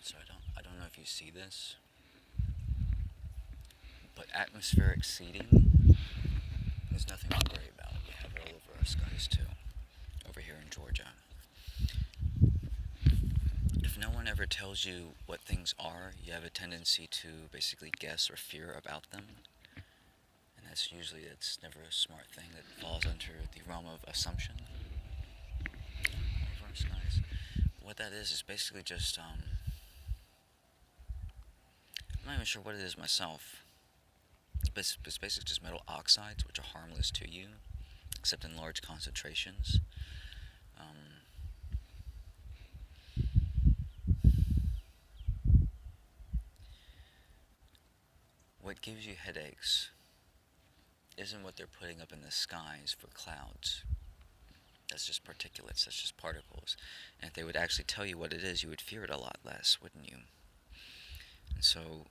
So I don't know if you see this, but atmospheric seeding is nothing to worry about. We have it all over our skies too, over here in Georgia. If no one ever tells you what things are, you have a tendency to basically guess or fear about them. And that's never a smart thing. That falls under the realm of assumption. Over our skies. What that is basically just I'm not even sure what it is myself. It's basically just metal oxides, which are harmless to you, except in large concentrations. Um, what gives you headaches isn't what they're putting up in the skies for clouds. That's just particulates, that's just particles. And if they would actually tell you what it is, you would fear it a lot less, wouldn't you? And so,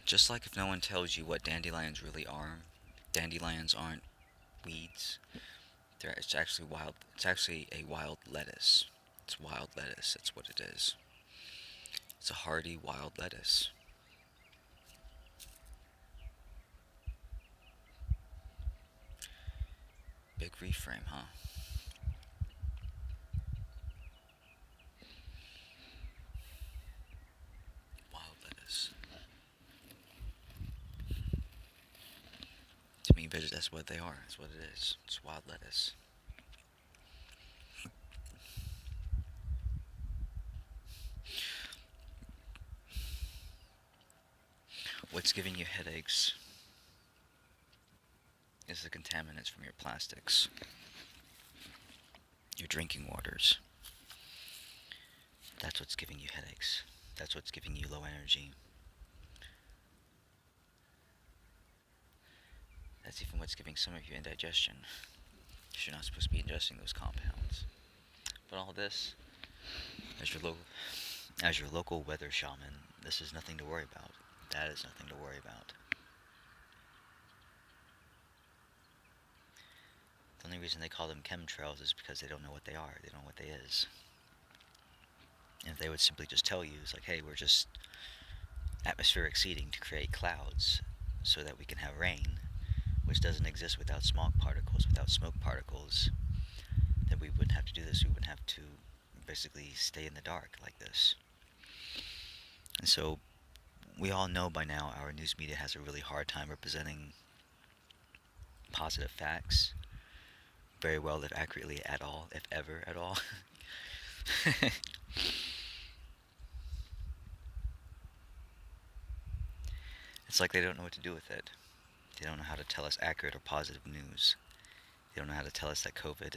just like if no one tells you what dandelions really are, dandelions aren't weeds. It's actually wild. It's actually a wild lettuce. It's wild lettuce. That's what it is. It's a hardy wild lettuce. Big reframe, huh? Wild lettuce. To me, that's what they are. That's what it is. It's wild lettuce. What's giving you headaches is the contaminants from your plastics, your drinking waters. That's what's giving you headaches. That's what's giving you low energy. That's even what's giving some of you indigestion. You're not supposed to be ingesting those compounds. But all this, as your local, as your local weather shaman, this is nothing to worry about. That is nothing to worry about. The only reason they call them chemtrails is because they don't know what they are. They don't know what they is. And if they would simply just tell you, it's like, hey, we're just atmospheric seeding to create clouds so that we can have rain, which doesn't exist without smog particles, without smoke particles, then we wouldn't have to do this. We wouldn't have to basically stay in the dark like this. And so we all know by now our news media has a really hard time representing positive facts very well, if accurately at all, if ever at all. It's like they don't know what to do with it. They don't know how to tell us accurate or positive news. They don't know how to tell us that COVID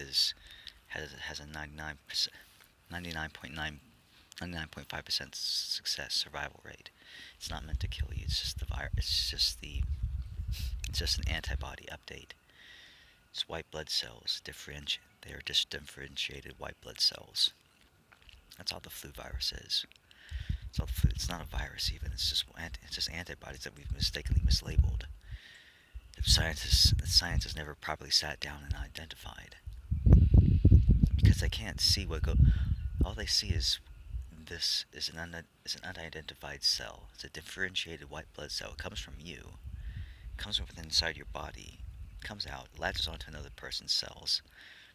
has a 99.5% success survival rate. It's not meant to kill you. It's just the virus. It's just an antibody update. It's white blood cells. They are just differentiated white blood cells. That's all the flu virus is. It's all the flu. It's not a virus even. It's just antibodies that we've mistakenly mislabeled. Science has never properly sat down and identified, because they can't see what go. All they see is this is an unidentified cell. It's a differentiated white blood cell. It comes from you. It comes from within inside your body. It comes out, latches onto another person's cells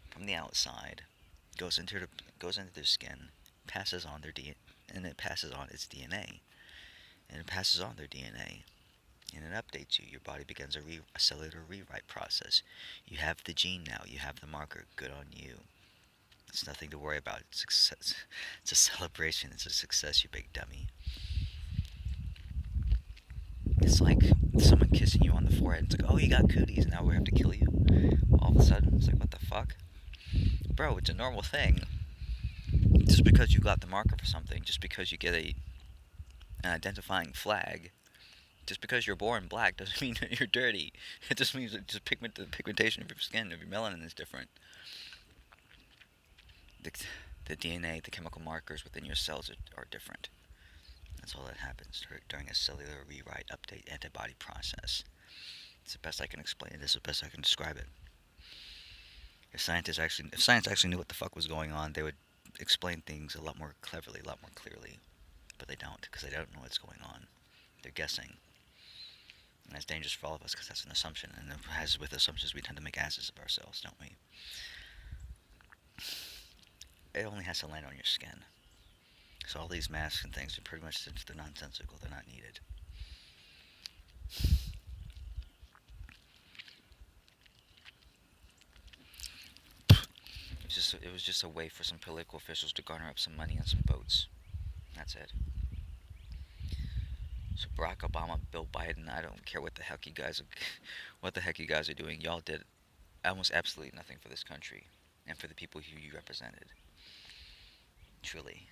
from the outside, goes into their skin, passes on their DNA, and it passes on its DNA, and it passes on their DNA, and it updates you. Your body begins a cellular rewrite process. You have the gene now. You have the marker. Good on you. It's nothing to worry about. It's success. It's a celebration. It's a success, you big dummy. It's like someone kissing you on the forehead. It's like, oh, you got cooties, and now we have to kill you. All of a sudden, it's like, what the fuck? Bro, it's a normal thing. Just because you got the marker for something, just because you get an identifying flag, just because you're born black doesn't mean that you're dirty. It just means that the pigmentation of your skin, of your melanin is different. The DNA, the chemical markers within your cells are different. That's all that happens during a cellular rewrite update antibody process. It's the best I can explain it. It's the best I can describe it. If science actually knew what the fuck was going on, they would explain things a lot more cleverly, a lot more clearly. But they don't, because they don't know what's going on. They're guessing. And that's dangerous for all of us, because that's an assumption. And as with assumptions, we tend to make asses of ourselves, don't we? It only has to land on your skin. So all these masks and things are pretty much, they're nonsensical. They're not needed. It was just a way for some political officials to garner up some money and some votes. That's it. So Barack Obama, Bill Biden, I don't care what the heck you guys are, what the heck you guys are doing. Y'all did almost absolutely nothing for this country and for the people who you represented. Truly.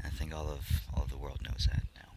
I think all of the world knows that now.